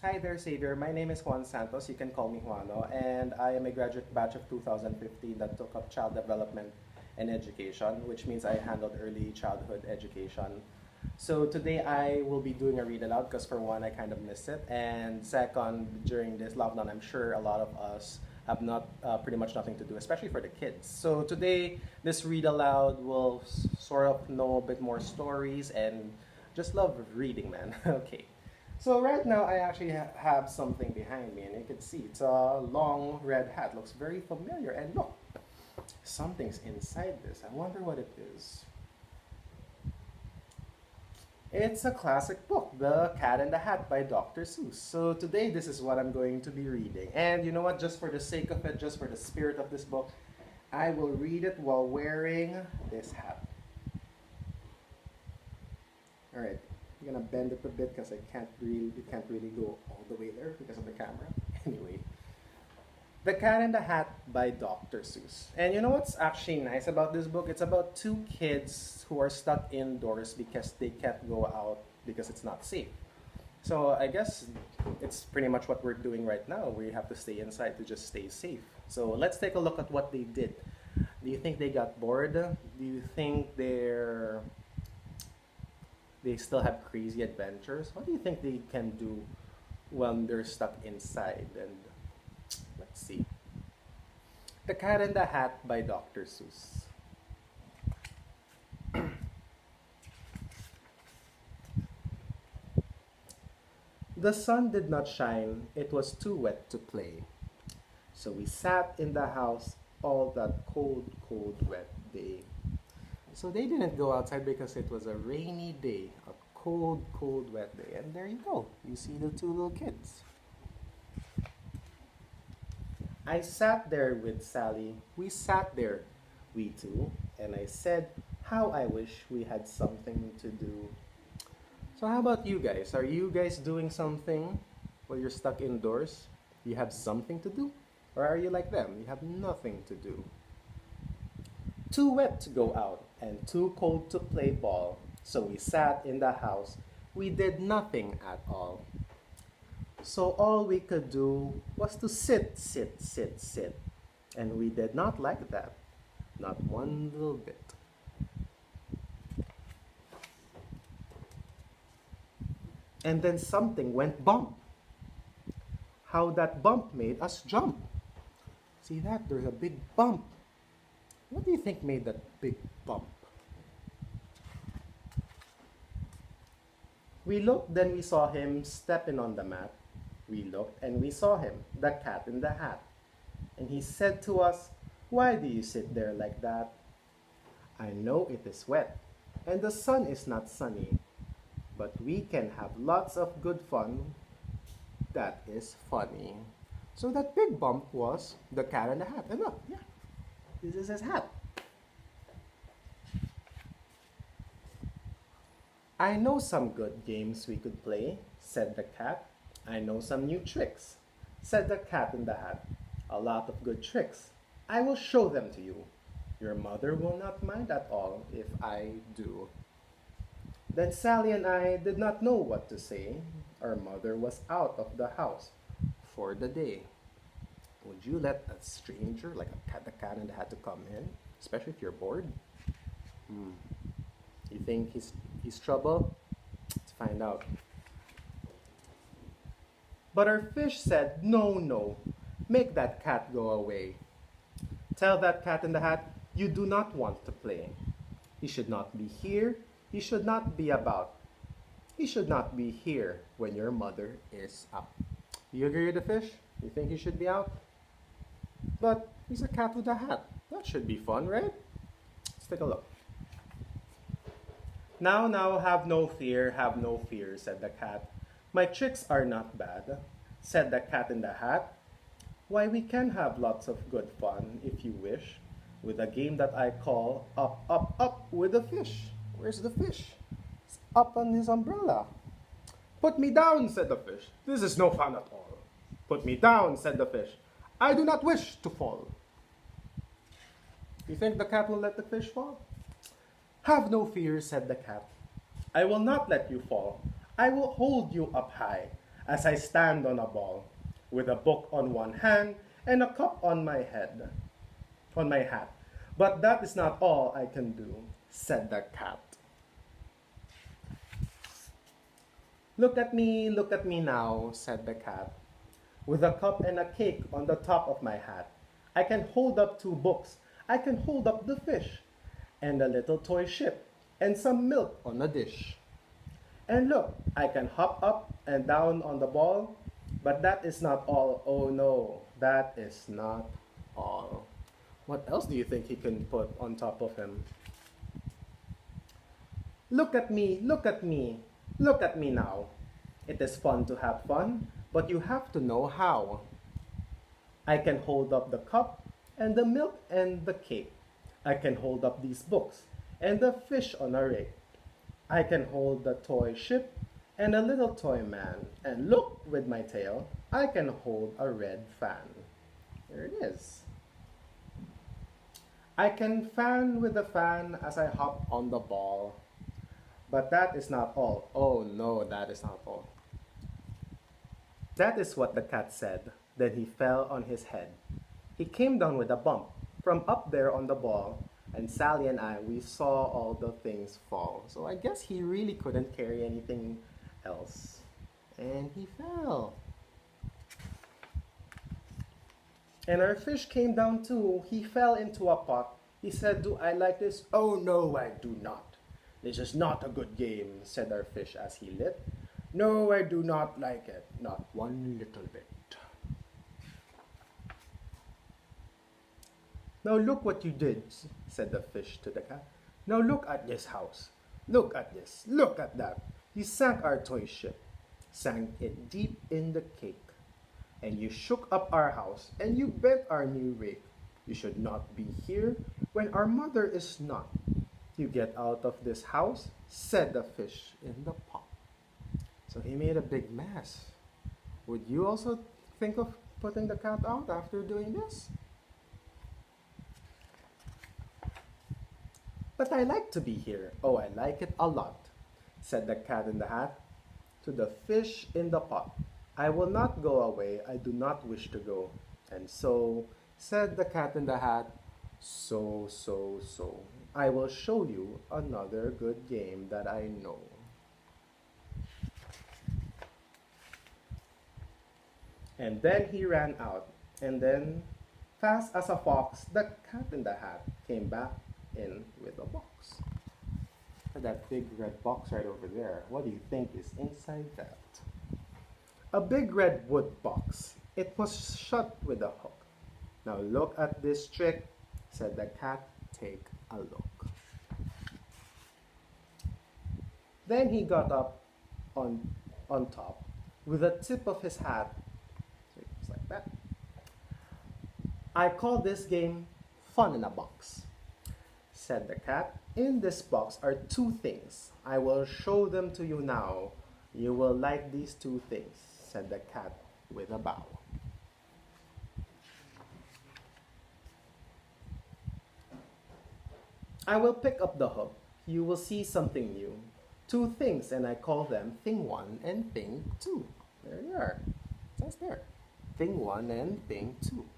Hi there, Xavier. My name is Juan Santos. You can call me Juano, and I am a graduate batch of 2015 that took up child development and education, which means I handled early childhood education. So today I will be doing a read aloud because for one, I kind of missed it, and second, during this lockdown, I'm sure a lot of us have not pretty much nothing to do, especially for the kids. So today, this read aloud will sort of know a bit more stories and just love reading, man. Okay. So right now I actually have something behind me and you can see it's a long red hat. Looks very familiar and look, something's inside this. I wonder what it is. It's a classic book, The Cat and the Hat by Dr. Seuss. So today this is what I'm going to be reading. And you know what, just for the sake of it, just for the spirit of this book, I will read it while wearing this hat. All right, I'm gonna bend it a bit because it can't really go all the way there because of the camera. Anyway, The Cat and the Hat by Dr. Seuss. And you know what's actually nice about this book? It's about two kids who are stuck indoors because they can't go out because it's not safe. So I guess it's pretty much what we're doing right now. We have to stay inside to just stay safe. So let's take a look at what they did. Do you think they got bored? Do you think they still have crazy adventures? What do you think they can do when they're stuck inside? And let's see. The Cat and the Hat by Dr. Seuss. The sun did not shine, it was too wet to play. So we sat in the house all that cold, cold, wet day. So they didn't go outside because it was a rainy day, a cold, cold, wet day. And there you go. You see the two little kids. I sat there with Sally. We sat there, we two, and I said, how I wish we had something to do. So how about you guys? Are you guys doing something while you're stuck indoors? You have something to do? Or are you like them? You have nothing to do. Too wet to go out and too cold to play ball. So we sat in the house. We did nothing at all. So all we could do was to sit, sit, sit, sit. And we did not like that. Not one little bit. And then something went bump. How that bump made us jump. See that? There's a big bump. What do you think made that big bump? We looked, then we saw him stepping on the mat. We looked and we saw him, the cat in the hat. And he said to us, why do you sit there like that? I know it is wet, and the sun is not sunny, but we can have lots of good fun. That is funny. So that big bump was the cat in the hat. And look, yeah, this is his hat. I know some good games we could play, said the cat. I know some new tricks, said the cat in the hat. A lot of good tricks. I will show them to you. Your mother will not mind at all if I do. Then Sally and I did not know what to say. Our mother was out of the house for the day. Would you let a stranger like the cat in the hat to come in, especially if you're bored? You think he's trouble? Let's find out. But our fish said, no, no, make that cat go away. Tell that cat in the hat you do not want to play. He should not be here. He should not be about. He should not be here when your mother is up. You agree with the fish? You think he should be out? But he's a cat with a hat. That should be fun, right? Let's take a look. Now, now, have no fear, said the cat. My tricks are not bad, said the cat in the hat. Why, we can have lots of good fun, if you wish, with a game that I call Up, Up, Up with the Fish. Where's the fish? It's up on his umbrella. Put me down, said the fish. This is no fun at all. Put me down, said the fish. I do not wish to fall. You think the cat will let the fish fall? Have no fear, said the cat. I will not let you fall. I will hold you up high. as I stand on a ball, with a book on one hand and a cup on my head, on my hat. But that is not all I can do, said the cat. Look at me now, said the cat, with a cup and a cake on the top of my hat. I can hold up two books, I can hold up the fish, and a little toy ship, and some milk on a dish. And look, I can hop up and down on the ball, but that is not all. Oh no, that is not all. What else do you think he can put on top of him? Look at me, look at me, look at me now. It is fun to have fun, but you have to know how. I can hold up the cup and the milk and the cake. I can hold up these books and the fish on a rake. I can hold the toy ship and a little toy man. And look, with my tail, I can hold a red fan. There it is. I can fan with the fan as I hop on the ball. But that is not all. Oh no, that is not all. That is what the cat said. Then he fell on his head. He came down with a bump from up there on the ball, and Sally and I, we saw all the things fall. So I guess he really couldn't carry anything else. And he fell. And our fish came down too. He fell into a pot. He said, "Do I like this?" "Oh no, I do not. This is not a good game," said our fish as he lit. "No, I do not like it, not one little bit." "Now look what you did," said the fish to the cat. "Now look at this house. Look at this, look at that. You sank our toy ship, sank it deep in the cake. And you shook up our house, and you bent our new rake. You should not be here when our mother is not. You get out of this house," said the fish in the pot. So he made a big mess. Would you also think of putting the cat out after doing this? "But I like to be here. Oh, I like it a lot," said the cat in the hat to the fish in the pot. "I will not go away. I do not wish to go." And so, said the cat in the hat, so, I will show you another good game that I know. And then he ran out, and then, fast as a fox, the cat in the hat came back in with a box. That big red box right over there, what do you think is inside that? A big red wood box. It was shut with a hook. "Now look at this trick," said the cat. "Take a look." Then he got up on top with the tip of his hat. So it was like that. "I call this game Fun in a Box," said the cat. "In this box are two things. I will show them to you now. You will like these two things," said the cat with a bow. "I will pick up the hook. You will see something new. Two things, and I call them Thing 1 and Thing 2. There you are. It says there. Thing 1 and Thing 2.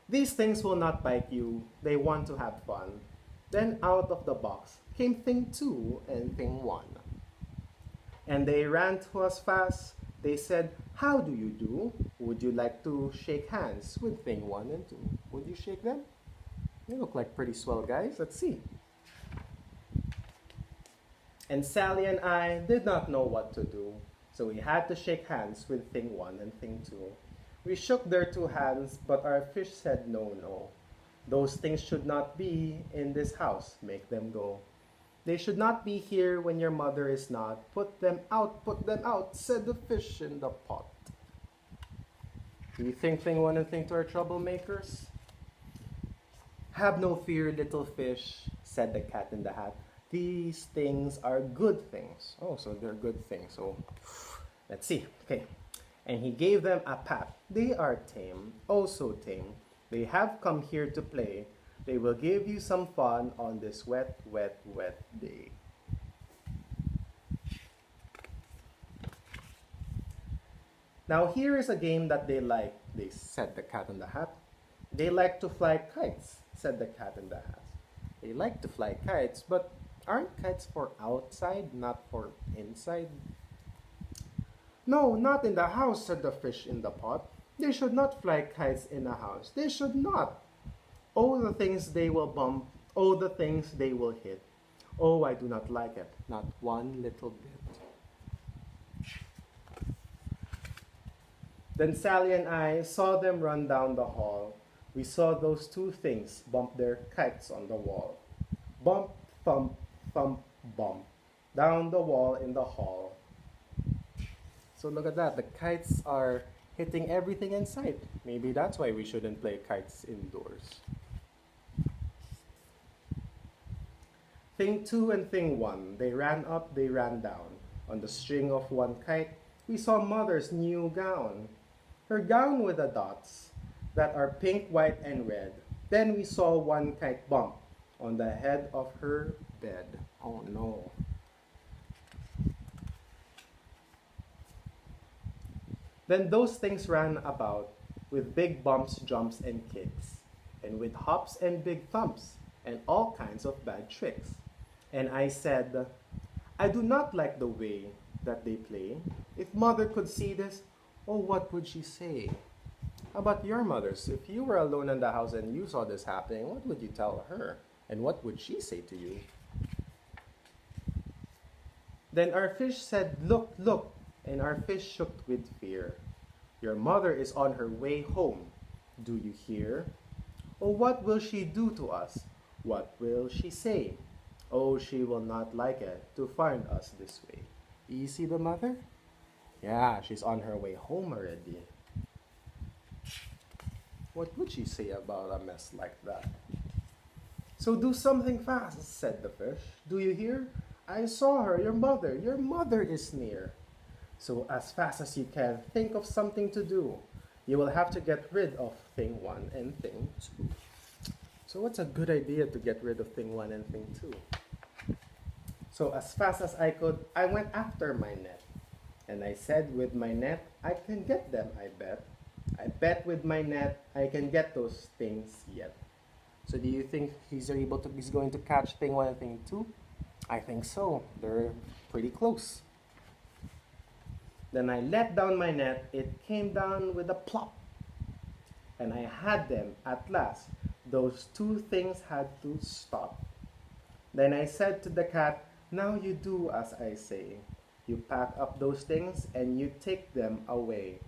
"These things will not bite you. They want to have fun." Then out of the box came Thing 2 and Thing 1. And they ran to us fast. They said, "How do you do? Would you like to shake hands with Thing 1 and 2? Would you shake them? They look like pretty swell guys. Let's see." And Sally and I did not know what to do, so we had to shake hands with Thing 1 and Thing 2. We shook their two hands, but our fish said, "No, no. Those things should not be in this house. Make them go. They should not be here when your mother is not. Put them out," said the fish in the pot. Do you think Thing 1 and Thing 2 are troublemakers? "Have no fear, little fish," said the cat in the hat. "These things are good things." Oh, so they're good things. So let's see. Okay. And he gave them a pat. "They are tame, oh so tame. They have come here to play. They will give you some fun on this wet, wet, wet day." Now here is a game that they like, they said the cat in the hat. They like to fly kites, said the cat in the hat. They like to fly kites, but aren't kites for outside, not for inside? No, not in the house, said the fish in the pot. They should not fly kites in a house. They should not. Oh, the things they will bump. Oh, the things they will hit. Oh, I do not like it. Not one little bit. Then Sally and I saw them run down the hall. We saw those two things bump their kites on the wall. Bump, thump, thump, bump. Down the wall in the hall. So look at that. The kites are hitting everything in sight. Maybe that's why we shouldn't play kites indoors. Thing 2 and thing 1, they ran up, they ran down. On the string of one kite, we saw mother's new gown. Her gown with the dots that are pink, white, and red. Then we saw one kite bump on the head of her bed. Oh no. Then those things ran about with big bumps, jumps, and kicks, and with hops and big thumps, and all kinds of bad tricks. And I said, I do not like the way that they play. If mother could see this, oh, what would she say? How about your mothers? If you were alone in the house and you saw this happening, what would you tell her? And what would she say to you? Then our fish said, look, look, and our fish shook with fear. Your mother is on her way home. Do you hear? Oh, what will she do to us? What will she say? Oh, she will not like it to find us this way. You see the mother? Yeah, she's on her way home already. What would she say about a mess like that? So do something fast, said the fish. Do you hear? I saw her, your mother is near. So as fast as you can, think of something to do. You will have to get rid of thing 1 and thing 2. So what's a good idea to get rid of thing 1 and thing 2? So as fast as I could, I went after my net. And I said, with my net, I can get them, I bet. I bet with my net, I can get those things yet. So do you think he's going to catch thing 1 and thing 2? I think so. They're pretty close. Then I let down my net. It came down with a plop. And I had them at last. Those two things had to stop. Then I said to the cat, now you do as I say. You pack up those things and you take them away.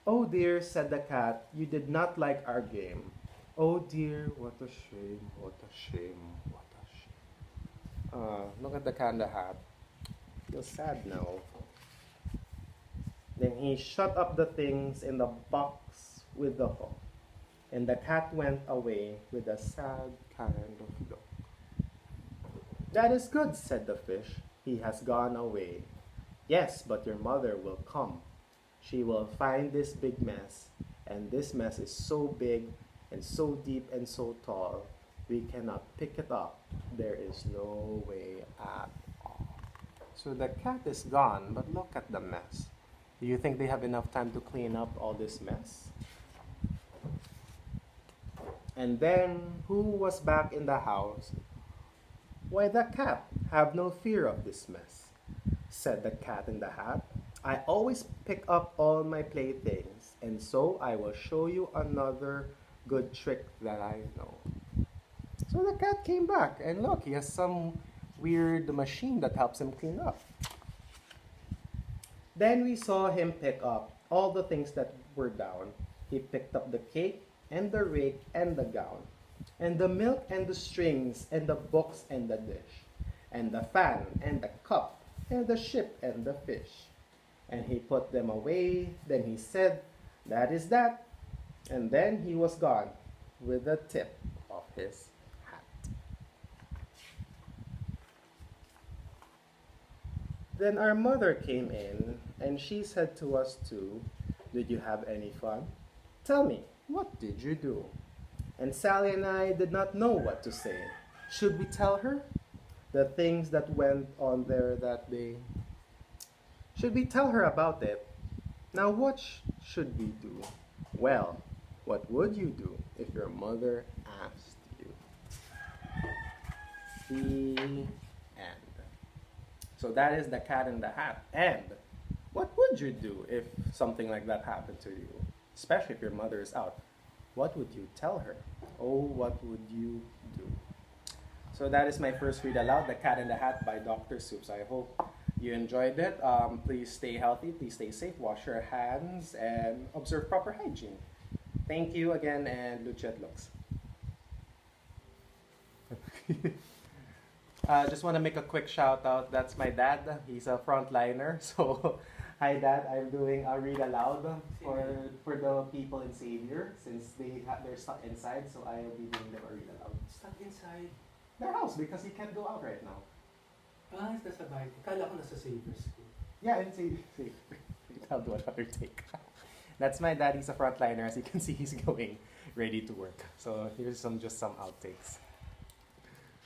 Oh dear, said the cat, you did not like our game. Oh dear, what a shame, what a shame, what a shame. Look at the cat in the hat. Feels sad now. Then he shut up the things in the box with the hook. And the cat went away with a sad kind of look. That is good, said the fish. He has gone away. Yes, but your mother will come. She will find this big mess, and this mess is so big and so deep and so tall, we cannot pick it up. There is no way at all. So the cat is gone, but look at the mess. Do you think they have enough time to clean up all this mess? And then, who was back in the house? Why, the cat. Have no fear of this mess, said the cat in the hat. I always pick up all my playthings, and so I will show you another good trick that I know. So the cat came back, and look, he has some weird machine that helps him clean up. Then we saw him pick up all the things that were down. He picked up the cake, and the rake, and the gown, and the milk, and the strings, and the books, and the dish, and the fan, and the cup, and the ship, and the fish. And he put them away. Then he said, that is that. And then he was gone with the tip of his hat. Then our mother came in, and she said to us too, did you have any fun? Tell me, what did you do? And Sally and I did not know what to say. Should we tell her the things that went on there that day? Should we tell her about it? Now, what should we do? Well, what would you do if your mother asked you? The end. So that is the cat in the hat. And what would you do if something like that happened to you? Especially if your mother is out. What would you tell her? Oh, what would you do? So that is my first read aloud, The Cat in the Hat by Dr. Soups. I hope you enjoyed it. Please stay healthy, please stay safe, wash your hands, and observe proper hygiene. Thank you again, and Luchet looks. Just want to make a quick shout out. That's my dad. He's a frontliner. So, hi dad. I'm doing a read aloud for the people in Xavier since they're stuck inside. So I'll be doing them a read aloud. Stuck inside. Their house because he can't go out right now. Ah, nasa bahay. Kala ko nasa Savers School. Yeah, and see. I'll do another take. That's my dad. He's a frontliner. As you can see, he's going ready to work. So here's just some outtakes.